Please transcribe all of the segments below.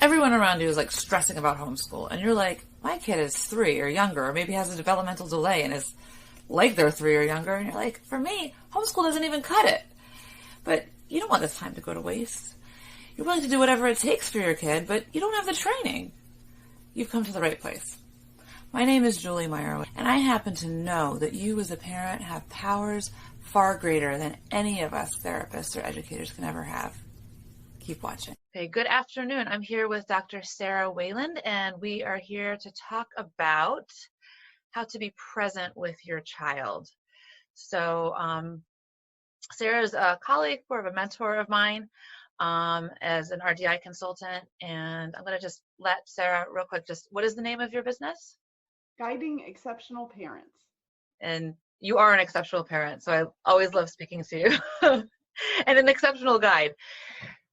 everyone around you is like stressing about homeschool, and you're like, my kid is 3 or younger, or maybe has a developmental delay and is like they're 3 or younger, and you're like, for me, homeschool doesn't even cut it. But you don't want this time to go to waste. You're willing to do whatever it takes for your kid, but you don't have the training. You've come to the right place. My name is Julie Meyer, and I happen to know that you as a parent have powers far greater than any of us therapists or educators can ever have. Keep watching. Okay, good afternoon. I'm here with Dr. Sarah Wayland, and we are here to talk about how to be present with your child. So Sarah's a colleague, more of a mentor of mine as an RDI consultant, and I'm going to just let Sarah real quick, just what is the name of your business? Guiding Exceptional Parents. And you are an exceptional parent, so I always love speaking to you. And an exceptional guide.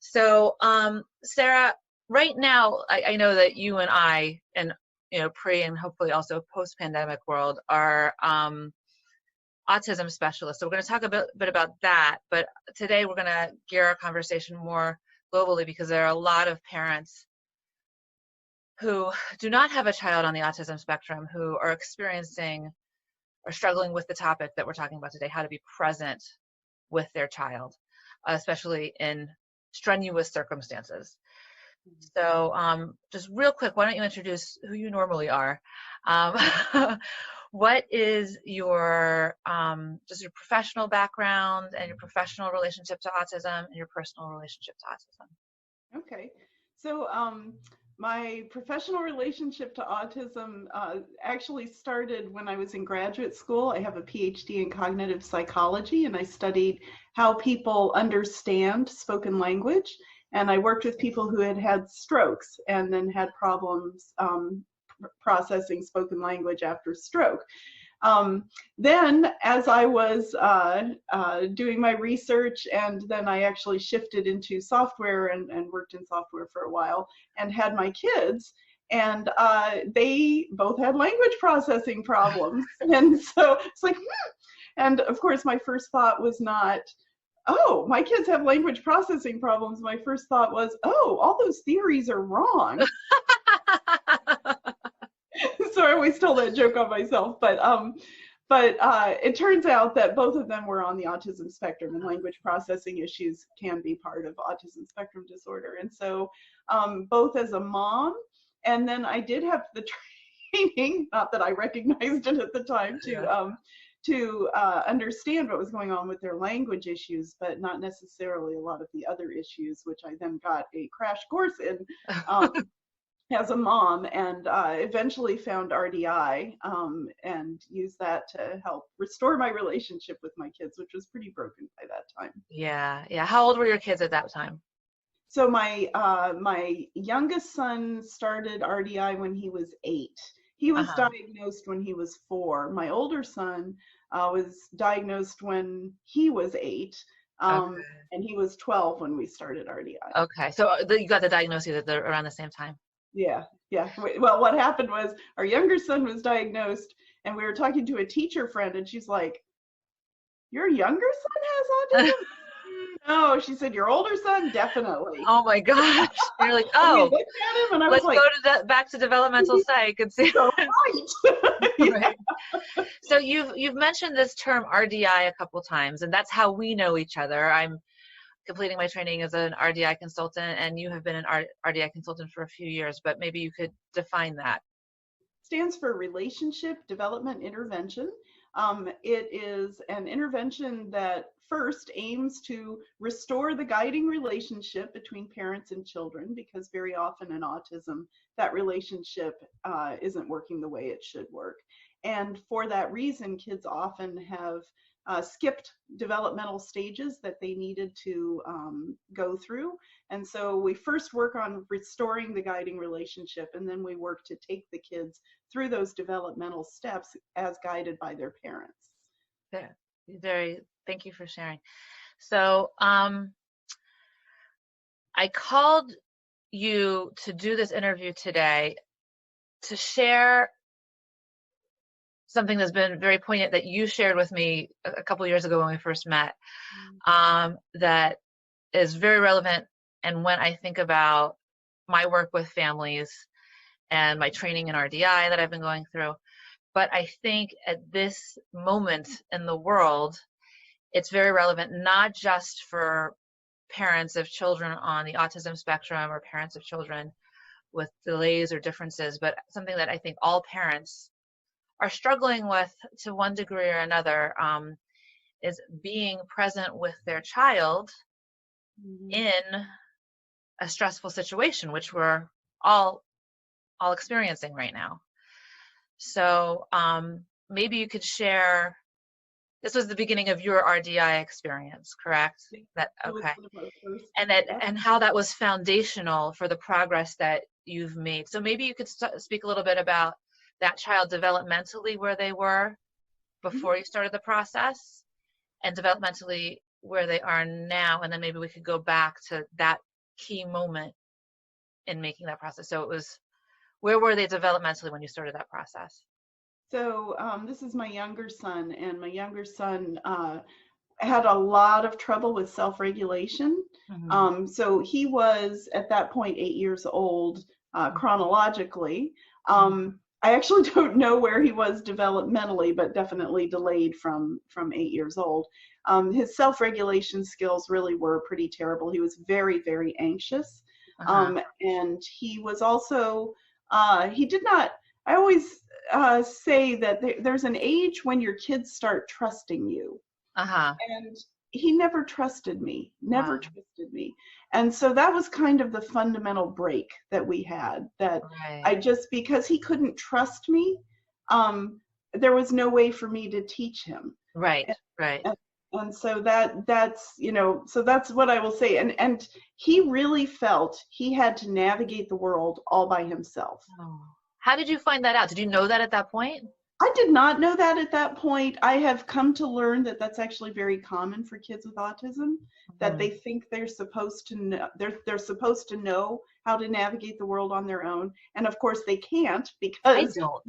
So Sarah, right now, I know that you and I, and pre and hopefully also post-pandemic world, are autism specialists. So we're going to talk a bit about that, but today we're going to gear our conversation more globally because there are a lot of parents who do not have a child on the autism spectrum who are experiencing or struggling with the topic that we're talking about today, how to be present with their child, especially in strenuous circumstances. So just real quick, why don't you introduce who you normally are? What is your just your professional background and your professional relationship to autism and your personal relationship to autism? Okay, so my professional relationship to autism actually started when I was in graduate school. I have a PhD in cognitive psychology, and I studied how people understand spoken language. And I worked with people who had had strokes and then had problems processing spoken language after stroke. Then as I was doing my research, and then I actually shifted into software and worked in software for a while and had my kids, and they both had language processing problems. And so it's like, and of course my first thought was not, oh, my kids have language processing problems. My first thought was, oh, all those theories are wrong. So I always tell that joke on myself, but it turns out that both of them were on the autism spectrum, and language processing issues can be part of autism spectrum disorder. And so both as a mom, and then I did have the training, not that I recognized it at the time, to understand what was going on with their language issues, but not necessarily a lot of the other issues, which I then got a crash course in as a mom, and eventually found RDI and used that to help restore my relationship with my kids, which was pretty broken by that time. Yeah. How old were your kids at that time? So my youngest son started RDI when he was 8. He was diagnosed when he was 4. My older son was diagnosed when he was 8. And he was 12 when we started RDI. Okay, so you got the diagnosis around the same time. Yeah. Well, what happened was our younger son was diagnosed, and we were talking to a teacher friend, and she's like, your younger son has autism? No, she said, your older son, definitely. Oh my gosh. You're like, oh, looked at him and I let's was like, go back to developmental psych and see. So right. Right. So you've mentioned this term RDI a couple times, and that's how we know each other. I'm completing my training as an RDI consultant, and you have been an RDI consultant for a few years, but maybe you could define that. Stands for Relationship Development Intervention. It is an intervention that first aims to restore the guiding relationship between parents and children, because very often in autism, that relationship isn't working the way it should work. And for that reason, kids often have skipped developmental stages that they needed to go through. And so we first work on restoring the guiding relationship, and then we work to take the kids through those developmental steps as guided by their parents. Yeah, thank you for sharing. So I called you to do this interview today to share something that's been very poignant that you shared with me a couple of years ago when we first met, that is very relevant. And when I think about my work with families and my training in RDI that I've been going through. But I think at this moment in the world, it's very relevant, not just for parents of children on the autism spectrum or parents of children with delays or differences, but something that I think all parents are struggling with to one degree or another, is being present with their child in a stressful situation, which we're all experiencing right now. So maybe you could share, this was the beginning of your RDI experience, correct? That okay. And how that was foundational for the progress that you've made. So maybe you could speak a little bit about that child developmentally, where they were before you started the process, and developmentally where they are now, and then maybe we could go back to that key moment in making that process. So it was, where were they developmentally when you started that process? So this is my younger son, and my younger son had a lot of trouble with self-regulation. So he was at that point 8 years old chronologically. I actually don't know where he was developmentally, but definitely delayed from 8 years old. His self-regulation skills really were pretty terrible. He was very, very anxious. And he was also, he did not, I always say that there's an age when your kids start trusting you. And he never trusted me, trusted me. And so that was kind of the fundamental break that we had, that I just, because he couldn't trust me, there was no way for me to teach him. And so that's, you know, so that's what I will say. And he really felt he had to navigate the world all by himself. How did you find that out? Did you know that at that point? I did not know that at that point. I have come to learn that that's actually very common for kids with autism, that they think they're supposed to know, they're supposed to know how to navigate the world on their own. And of course they can't, because I don't.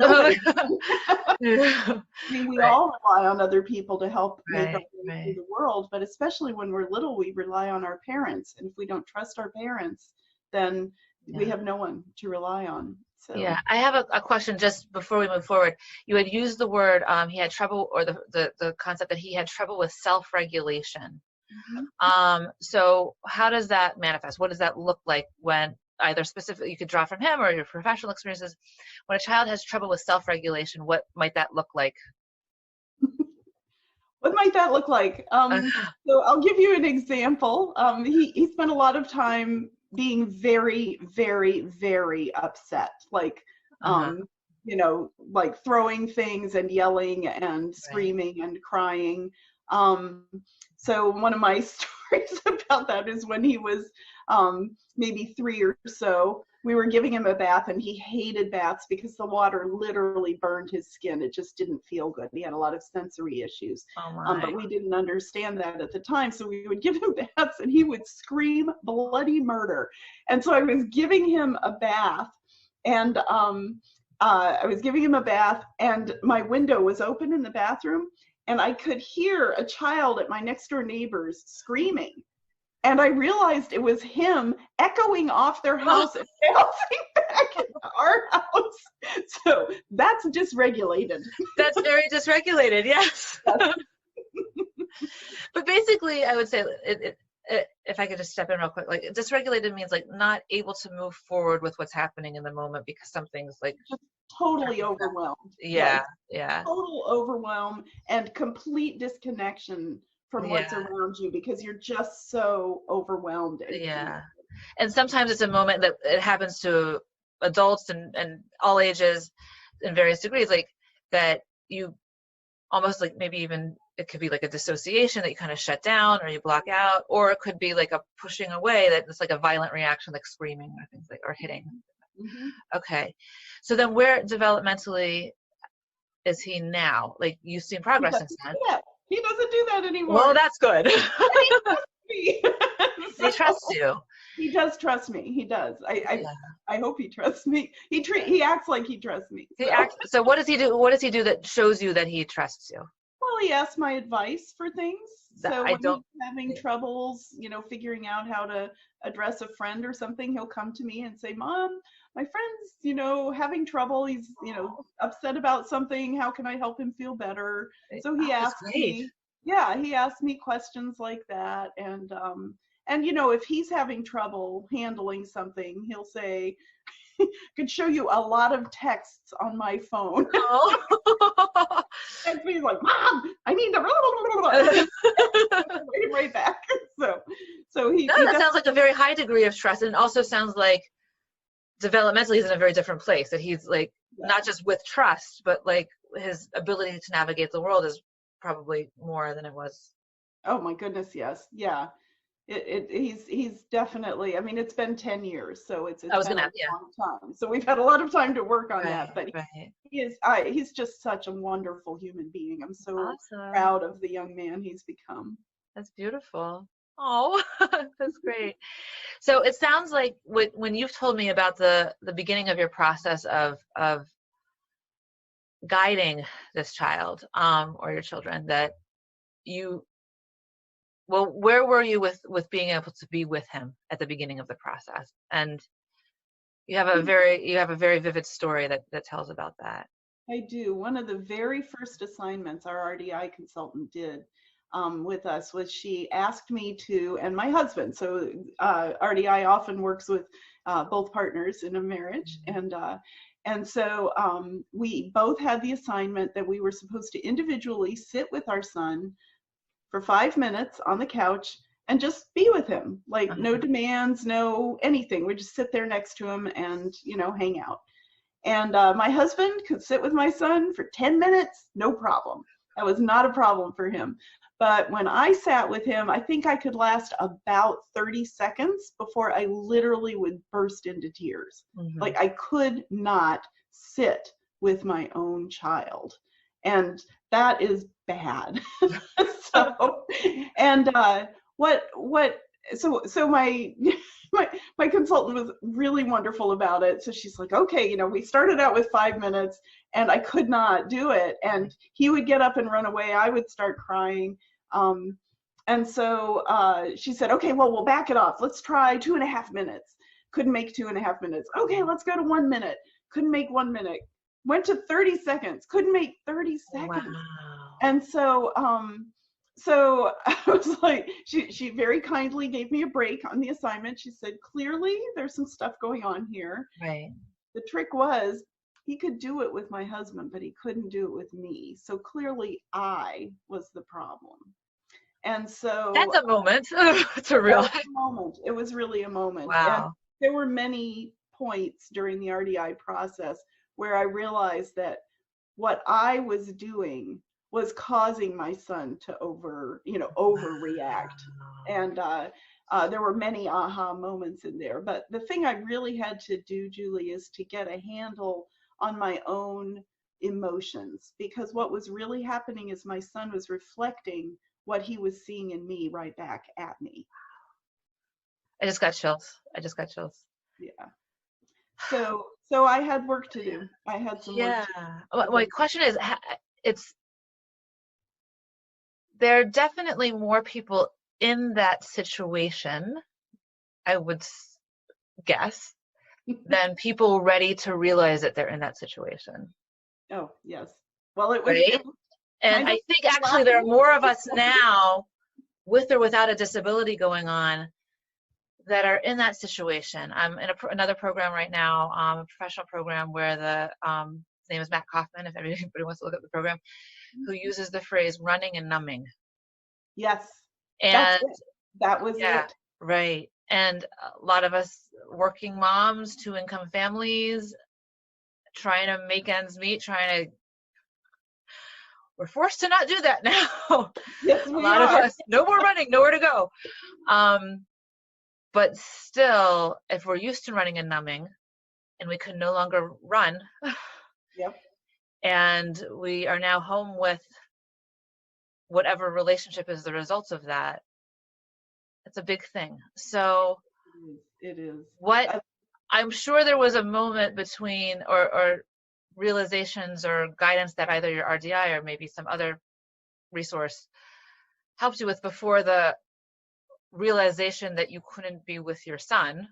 I mean, we all rely on other people to help make our way through the world, but especially when we're little, we rely on our parents. And if we don't trust our parents, then we have no one to rely on. So. Yeah, I have a question just before we move forward. You had used the word, he had trouble, or the concept that he had trouble with self-regulation. So how does that manifest? What does that look like when, either specifically you could draw from him or your professional experiences, when a child has trouble with self-regulation, what might that look like? What might that look like? So I'll give you an example. He spent a lot of time being very, very, very upset, like, you know, like throwing things and yelling and screaming and crying. So one of my stories about that is when he was maybe 3 or so, we were giving him a bath, and he hated baths because the water literally burned his skin. It just didn't feel good. He had a lot of sensory issues, but we didn't understand that at the time. So we would give him baths, and he would scream bloody murder. And so I was giving him a bath, and and my window was open in the bathroom, and I could hear a child at my next door neighbor's screaming. And I realized it was him echoing off their house and bouncing back into our house. So that's dysregulated. That's very dysregulated, yes. But basically, I would say, if I could just step in real quick, like dysregulated means like not able to move forward with what's happening in the moment because something's like just totally overwhelmed. Total overwhelm and complete disconnection from what's around you, because you're just so overwhelmed. And sometimes it's a moment that it happens to adults and all ages in various degrees, like that you almost like, maybe even it could be like a dissociation that you kind of shut down or you block out, or it could be like a pushing away that it's like a violent reaction, like screaming or things like, or hitting. Okay. So then where developmentally is he now? Like, you've seen progress since then. He doesn't do that anymore. Well, that's good. He trusts me. He trusts you. He does trust me. He does. I hope he trusts me. He acts like he trusts me. So what does he do? What does he do that shows you that he trusts you? Well, he asks my advice for things. So I when don't. he's having troubles, figuring out how to address a friend or something, he'll come to me and say, Mom, my friend's, having trouble. He's, upset about something. How can I help him feel better? So he That's asks great. me, yeah, he asks me questions like that. And if he's having trouble handling something, he'll say, could show you a lot of texts on my phone. Oh. And he's like, Mom, I need to right back. So he. No, he that sounds like a very high degree of trust, and it also sounds like developmentally he's in a very different place. That he's like not just with trust, but like his ability to navigate the world is probably more than it was. Oh my goodness, yes, yeah. He's definitely. I mean, it's been 10 years, so it's been a long time. So we've had a lot of time to work on that. But he's just such a wonderful human being. I'm so proud of the young man he's become. That's beautiful. Oh, that's great. So it sounds like when you've told me about the beginning of your process of guiding this child or your children, that where were you with being able to be with him at the beginning of the process? And you have a very vivid story that tells about that. I do. One of the very first assignments our RDI consultant did with us was she asked me to, and my husband, so RDI often works with both partners in a marriage, and so we both had the assignment that we were supposed to individually sit with our son for 5 minutes on the couch and just be with him, like no demands, no anything. We just sit there next to him and, hang out. And my husband could sit with my son for 10 minutes, no problem. That was not a problem for him. But when I sat with him, I think I could last about 30 seconds before I literally would burst into tears. Like I could not sit with my own child. And that is bad. So my consultant was really wonderful about it. So she's like, okay, we started out with 5 minutes and I could not do it. And he would get up and run away. I would start crying. And so she said, okay, well, we'll back it off. Let's try 2.5 minutes. Couldn't make 2.5 minutes. Okay, let's go to 1 minute. Couldn't make 1 minute. Went to 30 seconds. Couldn't make 30 seconds. Wow. And so I was like, she very kindly gave me a break on the assignment. She said, clearly there's some stuff going on here. Right. The trick was he could do it with my husband, but he couldn't do it with me. So clearly I was the problem. And so that's a moment. It's a real moment. It was really a moment. Wow. And there were many points during the RDI process where I realized that what I was doing was causing my son to overreact. And there were many aha moments in there. But the thing I really had to do, Julie, is to get a handle on my own emotions, because what was really happening is my son was reflecting what he was seeing in me right back at me. I just got chills. Yeah. So I had work to do. I had some work to do. My question is, there are definitely more people in that situation, I would guess, than people ready to realize that they're in that situation. Oh, yes. Well, it was. Right? And I think actually there are more of us now, with or without a disability going on, that are in that situation. I'm in another program right now, a professional program where his name is Matt Kaufman, if anybody wants to look up the program, who uses the phrase running and numbing. Yes. And that was it. Right. And a lot of us working moms, 2-income families, trying to make ends meet, we're forced to not do that now. Yes, a lot of us, no more running, nowhere to go. But still, if we're used to running and numbing and we can no longer run, yep. And we are now home with whatever relationship is the result of that, it's a big thing. So it is. I'm sure there was a moment between or realizations or guidance that either your RDI or maybe some other resource helped you with before the realization that you couldn't be with your son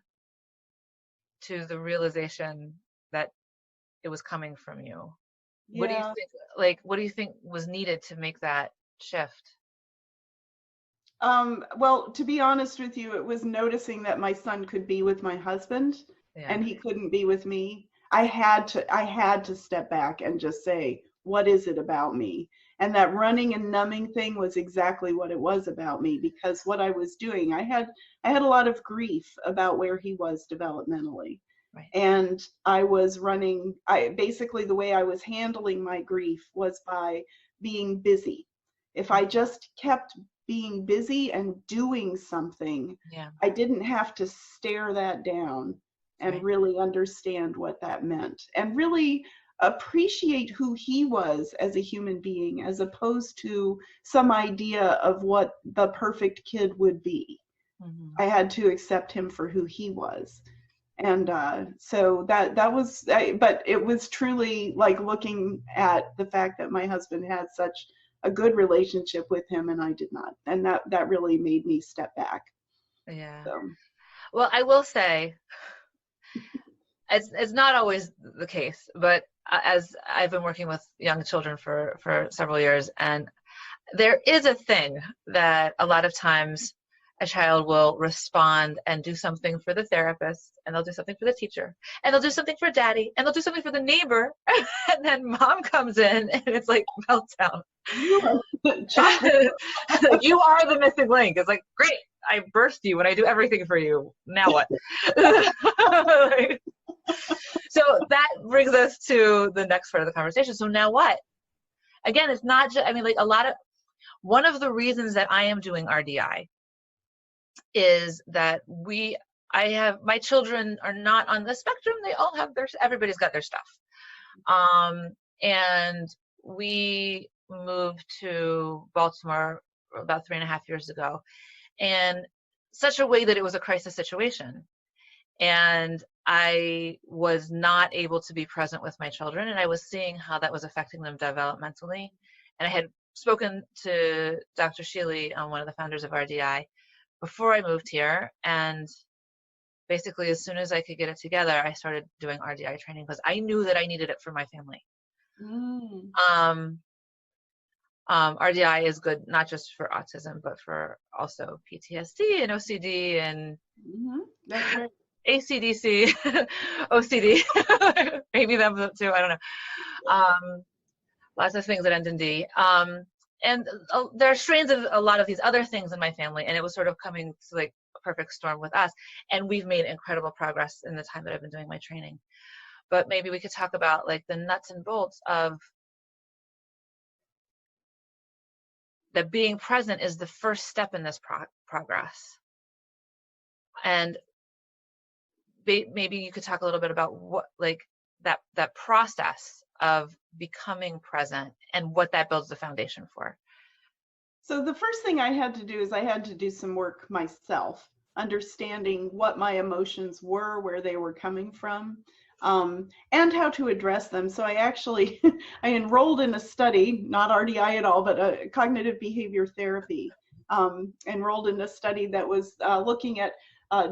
to the realization that it was coming from you? What do you Yeah. think, what do you think was needed to make that shift? Well, to be honest with you, it was noticing that my son could be with my husband Yeah. and he couldn't be with me. I had to step back and just say, what is it about me? And that running and numbing thing was exactly what it was about me, because what I was doing, I had a lot of grief about where he was developmentally. Right. And I was running, basically the way I was handling my grief was by being busy. If I just kept being busy and doing something, Yeah. I didn't have to stare that down and Right. really understand what that meant and really appreciate who he was as a human being, as opposed to some idea of what the perfect kid would be. Mm-hmm. I had to accept him for who he was. And so that was, but it was truly like looking at the fact that my husband had such a good relationship with him and I did not. And that really made me step back. Yeah. So. Well, I will say, it's not always the case, but as I've been working with young children for several years, and there is a thing that a lot of times a child will respond and do something for the therapist, and they'll do something for the teacher, and they'll do something for daddy, and they'll do something for the neighbor, and then mom comes in and it's like meltdown. You are Like, you are the missing link. It's like, great, I burst you and I do everything for you. Now what? Like, so that brings us to the next part of the conversation. So now what? Again, it's not just, I mean, like one of the reasons that I am doing RDI is that my children are not on the spectrum. They all have everybody's got their stuff. And we moved to Baltimore about 3.5 years ago, and such a way that it was a crisis situation. And I was not able to be present with my children, and I was seeing how that was affecting them developmentally. And I had spoken to Dr. Sheely, one of the founders of RDI, before I moved here. And basically, as soon as I could get it together, I started doing RDI training because I knew that I needed it for my family. RDI is good not just for autism, but for also PTSD and OCD and That's right. ACDC, OCD, maybe them too, I don't know. Lots of things that end in D. And there are strains of a lot of these other things in my family, and it was sort of coming to like a perfect storm with us. And we've made incredible progress in the time that I've been doing my training. But maybe we could talk about like the nuts and bolts of that being present is the first step in this progress. And maybe you could talk a little bit about what, like that process of becoming present and what that builds the foundation for. So the first thing I had to do is I had to do some work myself, understanding what my emotions were, where they were coming from, and how to address them. So I actually, I enrolled in a study, not RDI at all, but cognitive behavior therapy, enrolled in a study that was looking at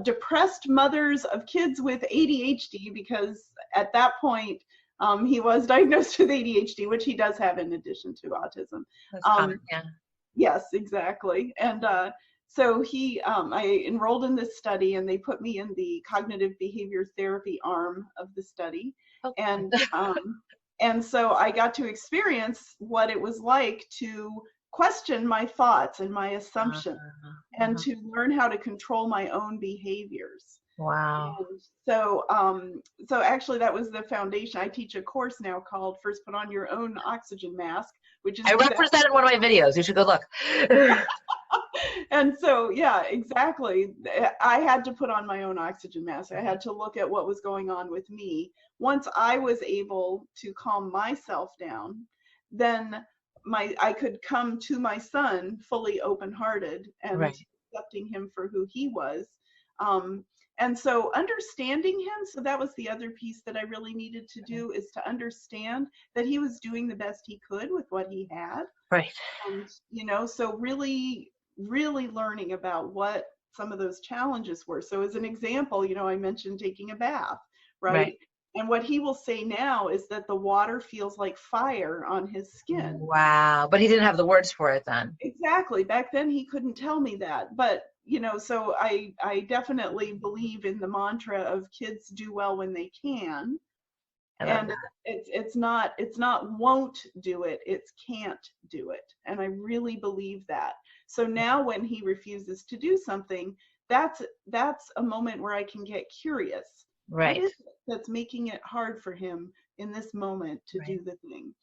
depressed mothers of kids with ADHD, because at that point, he was diagnosed with ADHD, which he does have in addition to autism. That's common, yeah. Yes, exactly. And so I enrolled in this study, and they put me in the cognitive behavior therapy arm of the study. Okay. And so I got to experience what it was like to question my thoughts and my assumptions, and to learn how to control my own behaviors. Wow. And so, so actually that was the foundation. I teach a course now called First Put On Your Own Oxygen Mask, which is I represented one of my videos. You should go look. And so, yeah, exactly. I had to put on my own oxygen mask. I had to look at what was going on with me. Once I was able to calm myself down, then I could come to my son fully open-hearted and right. accepting him for who he was. And so understanding him, so that was the other piece that I really needed to do, is to understand that he was doing the best he could with what he had. Right. And, so really, really learning about what some of those challenges were. So as an example, I mentioned taking a bath, right? And what he will say now is that the water feels like fire on his skin. Wow. But he didn't have the words for it then. Exactly. Back then he couldn't tell me that. But, so I definitely believe in the mantra of kids do well when they can. And it's not won't do it, it's can't do it. And I really believe that. So now when he refuses to do something, that's a moment where I can get curious. Right. What is it that's making it hard for him in this moment to do the thing?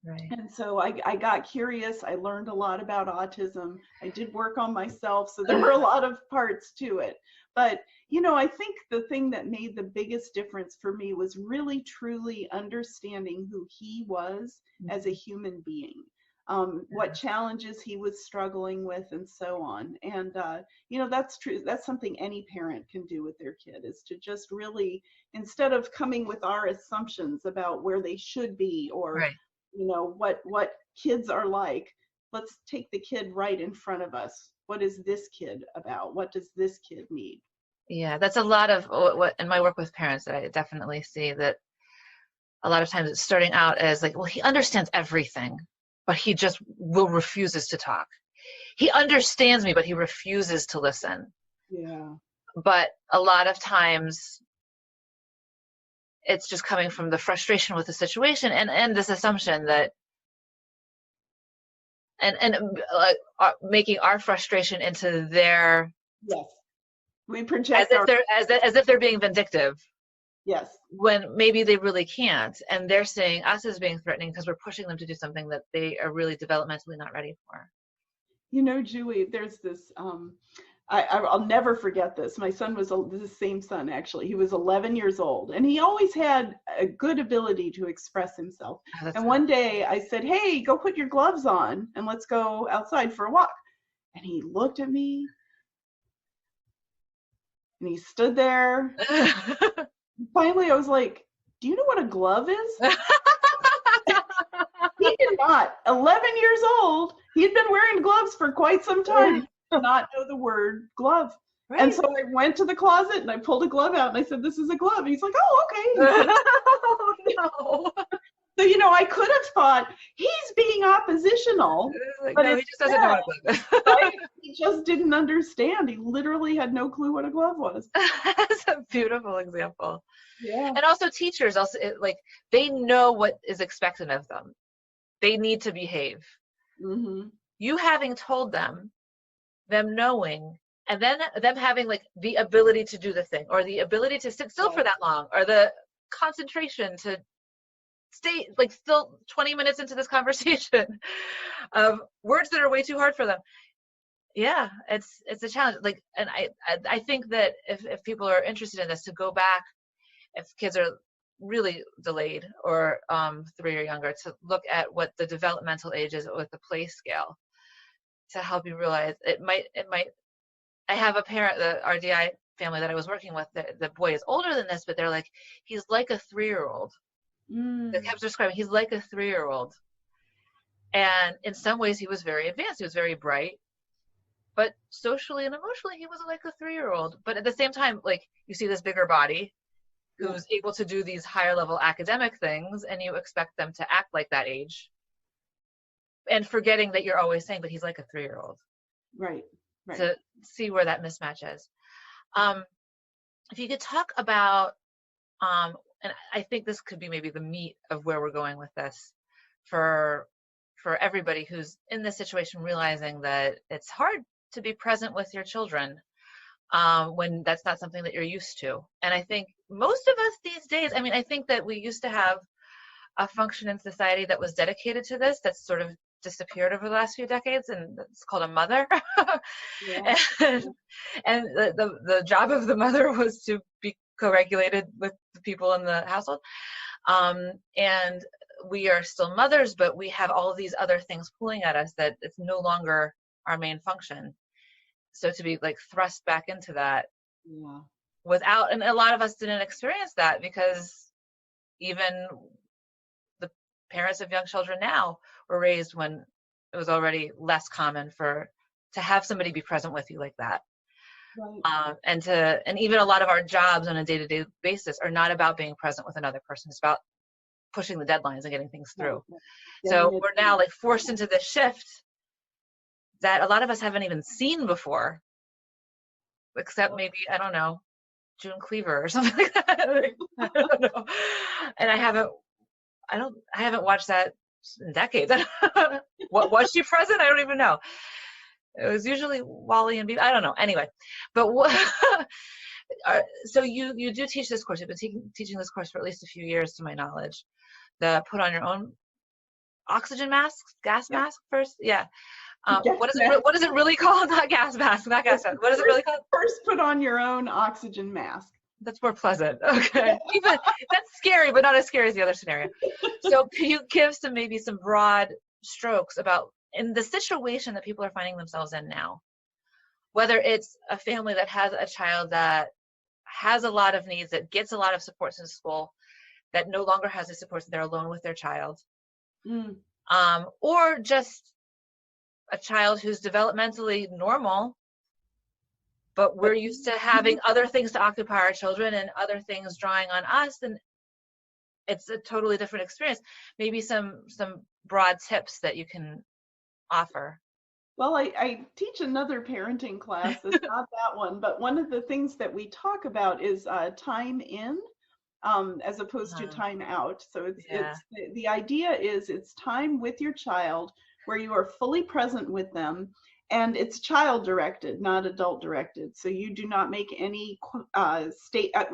Right. And so I got curious. I learned a lot about autism. I did work on myself. So there were a lot of parts to it. But, I think the thing that made the biggest difference for me was really, truly understanding who he was as a human being, what challenges he was struggling with, and so on. And, that's true. That's something any parent can do with their kid, is to just really, instead of coming with our assumptions about where they should be or what kids are like, let's take the kid right in front of us. What is this kid about? What does this kid need? Yeah, that's a lot of what in my work with parents that I definitely see, that a lot of times it's starting out as like, well, he understands everything, but he just refuses to talk. He understands me, but he refuses to listen. Yeah. But a lot of times it's just coming from the frustration with the situation and this assumption that and making our frustration into their, yes, we project as if they're being vindictive. Yes. When maybe they really can't, and they're seeing us as being threatening because we're pushing them to do something that they are really developmentally not ready for. Julie, there's this I'll never forget this. My son was the same son, actually. He was 11 years old, and he always had a good ability to express himself. And one day I said, hey, go put your gloves on and let's go outside for a walk. And he looked at me and he stood there. Finally, I was like, do you know what a glove is? He did not. 11 years old. He'd been wearing gloves for quite some time. Did not know the word glove. Right. And so I went to the closet and I pulled a glove out and I said, this is a glove. And he's like, oh, okay. Oh, no. So, I could have thought he's being oppositional. Like, but no, he just doesn't know what a glove is. Right? He just didn't understand. He literally had no clue what a glove was. That's a beautiful example. Yeah. And also teachers, they know what is expected of them. They need to behave. Mm-hmm. You having told them knowing, and then them having like the ability to do the thing, or the ability to sit still for that long, or the concentration to stay like still 20 minutes into this conversation of words that are way too hard for them. Yeah, it's a challenge. Like, and I think that if people are interested in this, to go back, if kids are really delayed or 3 or younger, to look at what the developmental age is with the play scale, to help you realize it might. I have a parent, the RDI family that I was working with, the boy is older than this, but they're like, he's like a 3-year-old. They kept describing, he's like a 3-year-old. And in some ways he was very advanced, he was very bright, but socially and emotionally he was like a 3-year-old. But at the same time, like, you see this bigger body who's able to do these higher level academic things, and you expect them to act like that age, and forgetting that you're always saying, but he's like a 3-year-old. Right. To see where that mismatch is. If you could talk about, and I think this could be maybe the meat of where we're going with this, for everybody who's in this situation, realizing that it's hard to be present with your children when that's not something that you're used to. And I think most of us these days, I think that we used to have a function in society that was dedicated to this, that's sort of disappeared over the last few decades, and it's called a mother. Yeah. and the job of the mother was to be co-regulated with the people in the household. And we are still mothers, but we have all of these other things pulling at us that it's no longer our main function. So to be like thrust back into that, without, and a lot of us didn't experience that because even the parents of young children now were raised when it was already less common to have somebody be present with you like that. Right. And even a lot of our jobs on a day-to-day basis are not about being present with another person. It's about pushing the deadlines and getting things through. Right. So we're now like forced into this shift that a lot of us haven't even seen before, except maybe, I don't know, June Cleaver or something like that. I don't know. And I haven't watched that in decades. What was she present? I don't even know. It was usually Wally and Beavis. I don't know. Anyway, but so you do teach this course. You've been teaching this course for at least a few years, to my knowledge. The put on your own oxygen mask, gas mask first. Yeah. What is it really called? Not gas mask. Not gas mask. What is it really called? First, put on your own oxygen mask. That's more pleasant. Okay. Even that's scary, but not as scary as the other scenario. So can you give maybe some broad strokes about in the situation that people are finding themselves in now, whether it's a family that has a child that has a lot of needs, that gets a lot of supports in school, that no longer has the supports, they're alone with their child, or just a child who's developmentally normal, but we're used to having other things to occupy our children and other things drawing on us, and it's a totally different experience. Maybe some broad tips that you can offer. Well, I teach another parenting class. It's not that one, but one of the things that we talk about is time in as opposed to time out. So it's the idea is it's time with your child where you are fully present with them, and it's child directed, not adult directed. So you do not make any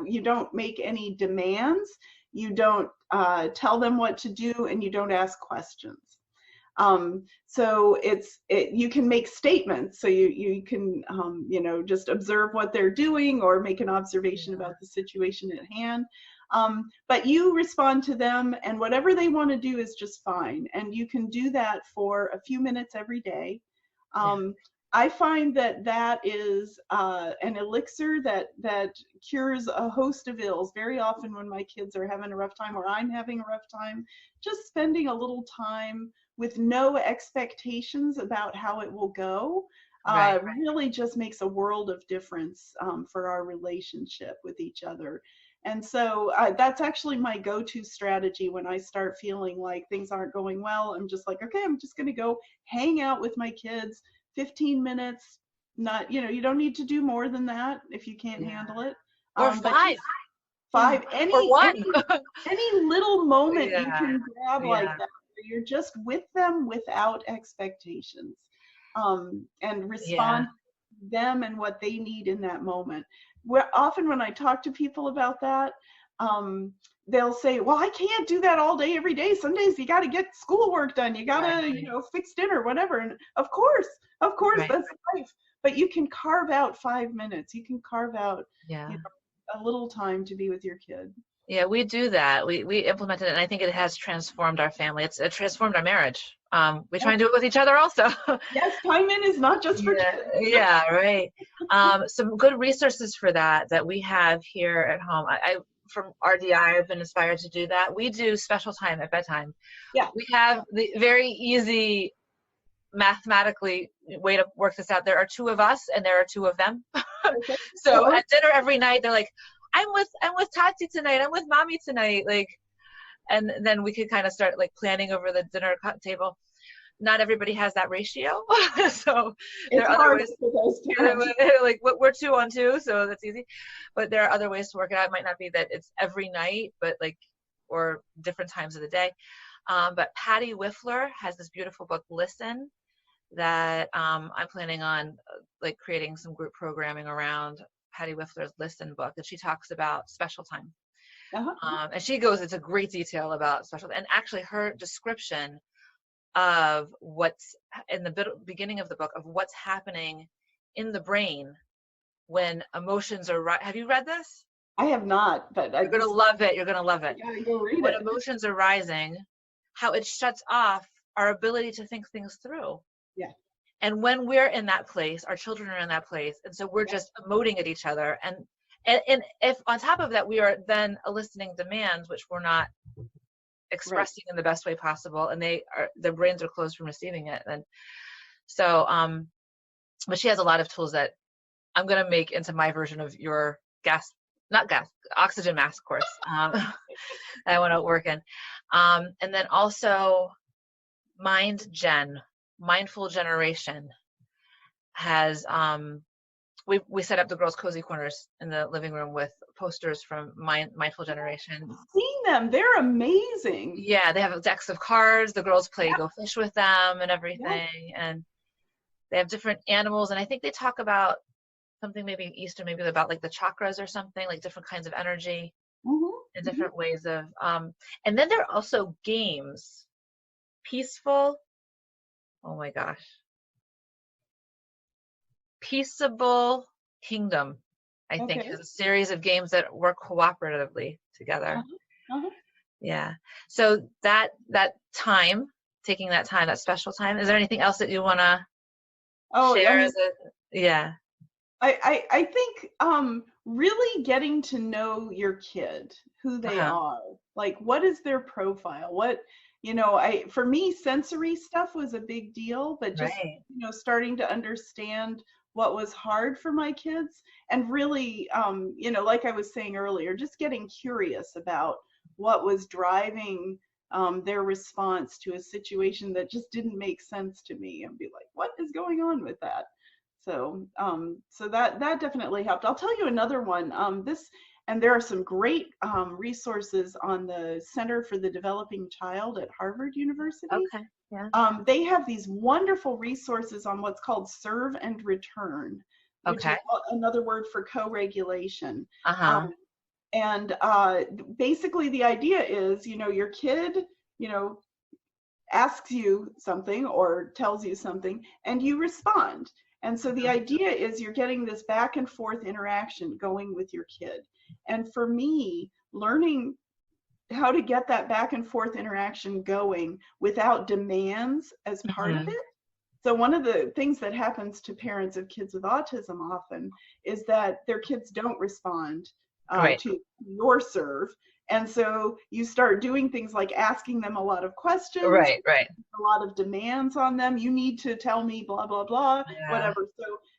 you don't make any demands, you don't tell them what to do, and you don't ask questions. So you can make statements. So you can, just observe what they're doing or make an observation about the situation at hand. But you respond to them, and whatever they want to do is just fine. And you can do that for a few minutes every day. I find that is an elixir that cures a host of ills. Very often when my kids are having a rough time or I'm having a rough time, just spending a little time with no expectations about how it will go really just makes a world of difference for our relationship with each other. And so that's actually my go-to strategy when I start feeling like things aren't going well. I'm just like, okay, I'm just going to go hang out with my kids 15 minutes. Not, you don't need to do more than that if you can't handle it. Or five, any little moment you can grab like that, where you're just with them without expectations, and respond to them and what they need in that moment. Often when I talk to people about that, they'll say, well, I can't do that all day, every day. Some days you got to get schoolwork done. You got to, fix dinner, whatever. And of course, that's life. But you can carve out 5 minutes. You can carve out a little time to be with your kid. Yeah, we do that. We implemented it, and I think it has transformed our family. It transformed our marriage. We try and do it with each other also. Yes, time in is not just for kids. Yeah, right. Some good resources for that we have here at home. From RDI, I've been inspired to do that. We do special time at bedtime. Yeah. We have the very easy mathematically way to work this out. There are 2 of us and there are 2 of them. Okay. So at dinner every night, they're like, I'm with Tati tonight. I'm with Mommy tonight. Like, and then we could kind of start like planning over the dinner table. Not everybody has that ratio, so there are other ways. Like we're 2 on 2, so that's easy. But there are other ways to work it out. It might not be that it's every night, but or different times of the day. But Patty Wipfler has this beautiful book, Listen, that I'm planning on creating some group programming around. Patty Wipfler's Listen book, and she talks about special time. And she goes into great detail about special, and actually her description of what's in the beginning of the book of what's happening in the brain when emotions are have you read this? I have not, but you're going to love it. You're going to love it. Yeah, go read when it. Emotions are rising, how it shuts off our ability to think things through. Yeah. And when we're in that place, our children are in that place, and so we're just emoting at each other, And if on top of that we are then eliciting demands which we're not expressing in the best way possible, and their brains are closed from receiving it, and so but she has a lot of tools that I'm going to make into my version of your oxygen mask course that I want to work in. And then also Mindful Generation has, we set up the girls' cozy corners in the living room with posters from Mindful Generation. I've seen them. They're amazing. Yeah, they have decks of cards. The girls play Go Fish with them and everything. And they have different animals. And I think they talk about something maybe Eastern, maybe about like the chakras or something, like different kinds of energy and different ways of, and then there are also games. Peaceful, oh my gosh. Peaceable Kingdom, I think, is a series of games that work cooperatively together. Yeah. So that time, taking that time, that special time, is there anything else that you want to share? I think really getting to know your kid, who they are, like what is their profile, what, for me, sensory stuff was a big deal, but just, starting to understand what was hard for my kids, and really, like I was saying earlier, just getting curious about what was driving their response to a situation that just didn't make sense to me, and be like, what is going on with that? So, so that definitely helped. I'll tell you another one. And there are some great resources on the Center for the Developing Child at Harvard University. Okay. Yeah. They have these wonderful resources on what's called serve and return, which is another word for co-regulation. And basically the idea is, your kid, asks you something or tells you something, and you respond. And so the idea is you're getting this back and forth interaction going with your kid. And for me, learning how to get that back and forth interaction going without demands as part of it. So one of the things that happens to parents of kids with autism often is that their kids don't respond to your serve. And so you start doing things like asking them a lot of questions, a lot of demands on them. You need to tell me blah, blah, blah, whatever.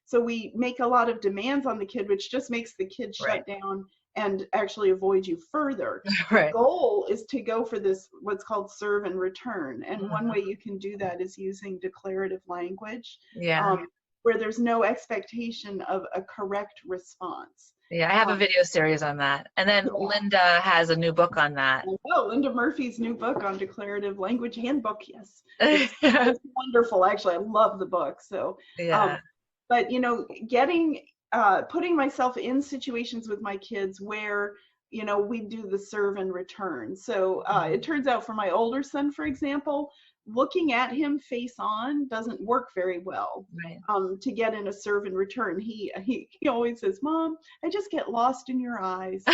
So we make a lot of demands on the kid, which just makes the kid shut down and actually avoid you further. The goal is to go for this, what's called serve and return. And one way you can do that is using declarative language, where there's no expectation of a correct response. Yeah, I have a video series on that. And then Linda has a new book on that. Oh, Linda Murphy's new book on declarative language handbook. Yes. It's wonderful. Actually, I love the book. So, but, getting, putting myself in situations with my kids where, we do the serve and return. So it turns out for my older son, for example, looking at him face on doesn't work very well to get in a serve and return. He always says, Mom, I just get lost in your eyes.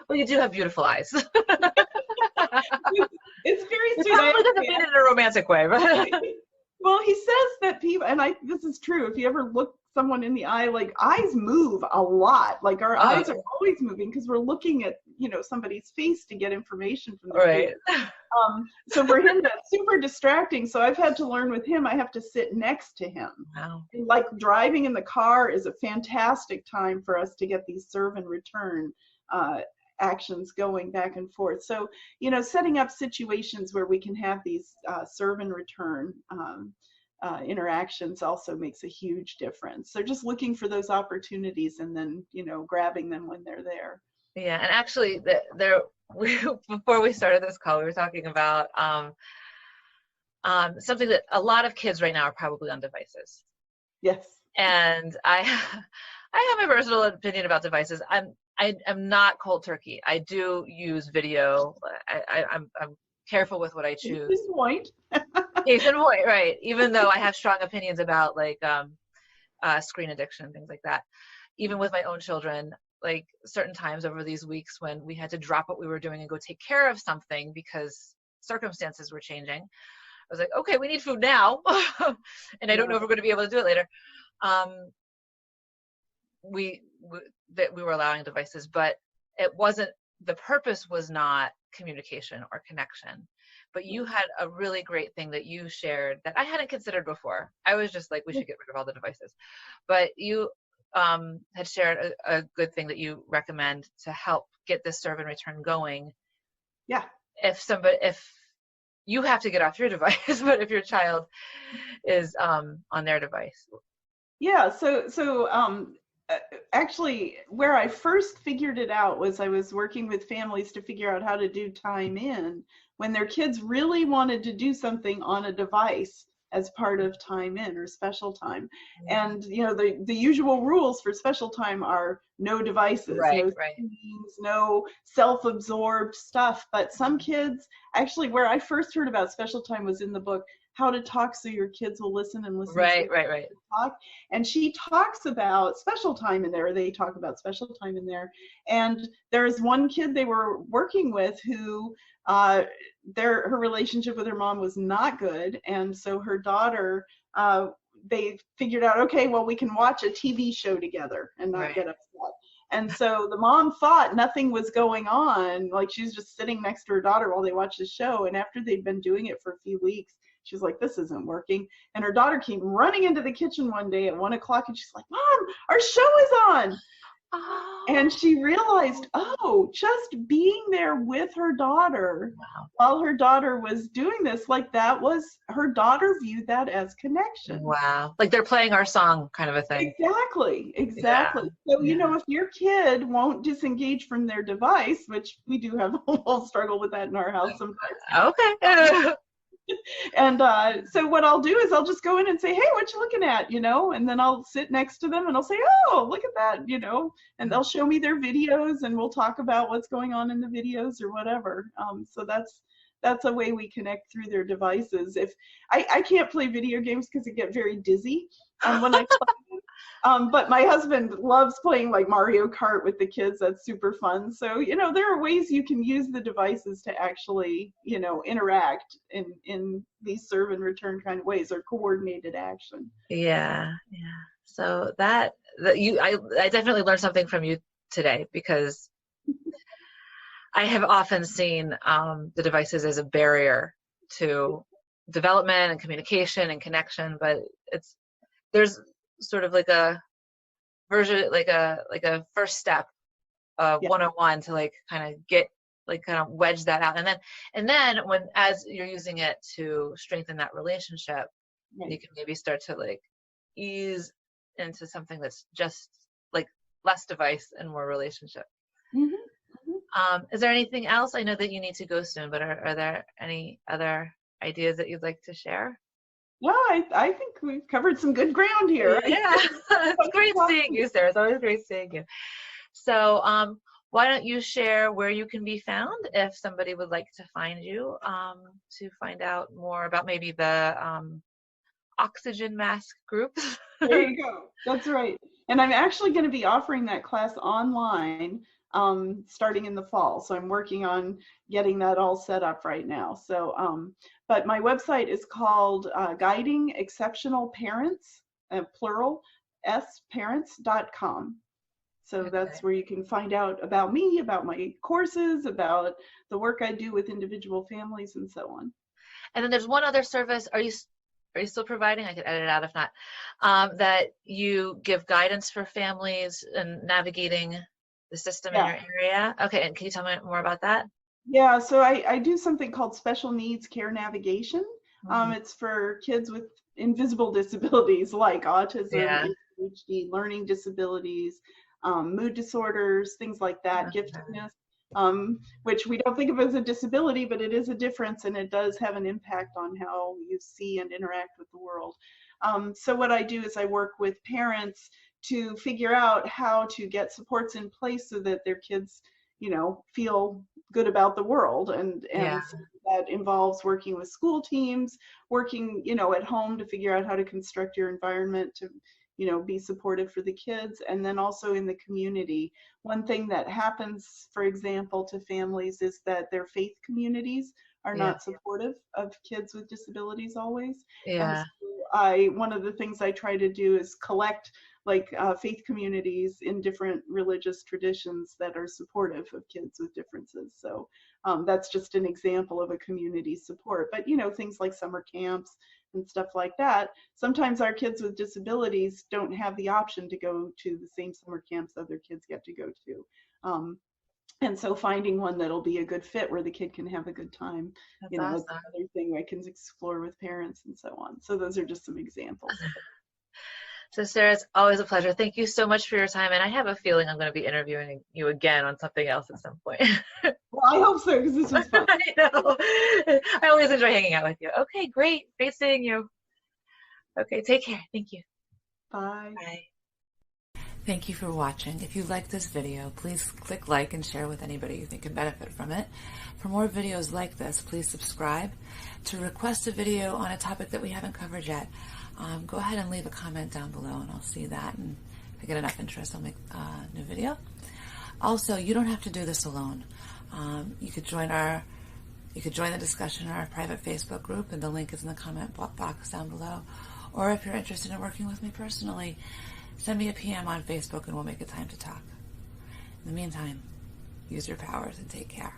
Well, you do have beautiful eyes. It's very sweet. It probably doesn't mean it in a romantic way, but well, he says that people, and this is true, if you ever look someone in the eye, like eyes move a lot. Like our eyes are always moving because we're looking at, somebody's face to get information from their face. So for him, that's super distracting. So I've had to learn with him, I have to sit next to him. And like driving in the car is a fantastic time for us to get these serve and return actions going back and forth. So, setting up situations where we can have these serve and return interactions also makes a huge difference. So just looking for those opportunities and then, grabbing them when they're there. Yeah, and actually, before we started this call, we were talking about something that a lot of kids right now are probably on devices. Yes. And I have my personal opinion about devices. I'm not cold turkey. I do use video. I'm careful with what I choose. Case in point. Case in point, right. Even though I have strong opinions about like screen addiction, things like that. Even with my own children, like certain times over these weeks when we had to drop what we were doing and go take care of something because circumstances were changing. I was like, okay, we need food now. And I don't know if we're going to be able to do it later. that we were allowing devices, but it wasn't, the purpose was not communication or connection. But you had a really great thing that you shared that I hadn't considered before. I was just like, we should get rid of all the devices. But you had shared a good thing that you recommend to help get this serve and return going. Yeah. If you have to get off your device, but if your child is on their device. Yeah. So actually, where I first figured it out was I was working with families to figure out how to do time in when their kids really wanted to do something on a device as part of time in or special time. And the usual rules for special time are no devices, no screens, no self-absorbed stuff. But some kids, actually, where I first heard about special time was in the book How to Talk So Your Kids Will Listen and Listen Right. Talk. And she talks about special time in there. They talk about special time in there. And there's one kid they were working with who her relationship with her mom was not good. And so her daughter, they figured out, okay, well, we can watch a TV show together and not get upset. And so the mom thought nothing was going on. Like she was just sitting next to her daughter while they watched the show. And after they'd been doing it for a few weeks, she was like, this isn't working. And her daughter came running into the kitchen one day at 1 o'clock and she's like, Mom, our show is on. Oh. And she realized, just being there with her daughter while her daughter was doing this, like that was, her daughter viewed that as connection. Wow. Like they're playing our song kind of a thing. Exactly. Yeah. So, if your kid won't disengage from their device, which we do have a little struggle with that in our house sometimes. Okay. And so what I'll do is I'll just go in and say, hey, what you looking at, and then I'll sit next to them and I'll say, oh, look at that, and they'll show me their videos and we'll talk about what's going on in the videos or whatever. So that's a way we connect through their devices. If I can't play video games because I get very dizzy when I play them. But my husband loves playing like Mario Kart with the kids. That's super fun. So, there are ways you can use the devices to actually, interact in these serve and return kind of ways or coordinated action. Yeah. So I definitely learned something from you today because I have often seen the devices as a barrier to development and communication and connection, but there's sort of like a version, like a first step, 101 to like kind of wedge that out, and then as you're using it to strengthen that relationship, you can maybe start to like ease into something that's just like less device and more relationship. Is there anything else? I know that you need to go soon, but are there any other ideas that you'd like to share? No, I think we've covered some good ground here. Yeah, it's great seeing you, Sarah. It's always great seeing you. So why don't you share where you can be found if somebody would like to find you to find out more about maybe the oxygen mask group? There you go. That's right. And I'm actually going to be offering that class online starting in the fall. So I'm working on getting that all set up right now. So, but my website is called Guiding Exceptional Parents, plural, parents.com. So that's where you can find out about me, about my courses, about the work I do with individual families and so on. And then there's one other service. Are you still providing? I could edit it out if not. That you give guidance for families and navigating the system in your area. Okay, and can you tell me more about that? Yeah, so I do something called Special Needs Care Navigation. It's for kids with invisible disabilities like autism, ADHD, learning disabilities, mood disorders, things like that, giftedness, which we don't think of as a disability, but it is a difference and it does have an impact on how you see and interact with the world. So what I do is I work with parents to figure out how to get supports in place so that their kids, feel good about the world. And so that involves working with school teams, working, at home to figure out how to construct your environment to, be supportive for the kids. And then also in the community. One thing that happens, for example, to families is that their faith communities are not supportive of kids with disabilities always. So one of the things I try to do is collect like faith communities in different religious traditions that are supportive of kids with differences. So that's just an example of a community support. But, you know, things like summer camps and stuff like that, sometimes our kids with disabilities don't have the option to go to the same summer camps other kids get to go to. And so finding one that'll be a good fit where the kid can have a good time, That's you know, awesome. is another thing I can explore with parents and so on. So those are just some examples. So Sarah, it's always a pleasure. Thank you so much for your time. And I have a feeling I'm going to be interviewing you again on something else at some point. Well, I hope so, because this was fun. I know. I always enjoy hanging out with you. Okay, great. Great seeing you. Okay, take care. Thank you. Bye. Bye. Thank you for watching. If you like this video, please click like and share with anybody you think can benefit from it. For more videos like this, please subscribe. To request a video on a topic that we haven't covered yet, go ahead and leave a comment down below and I'll see that, and if I get enough interest, I'll make a new video. Also, you don't have to do this alone. You could join the discussion in our private Facebook group, and the link is in the comment box down below. Or if you're interested in working with me personally, send me a PM on Facebook and we'll make a time to talk. In the meantime, use your powers and take care.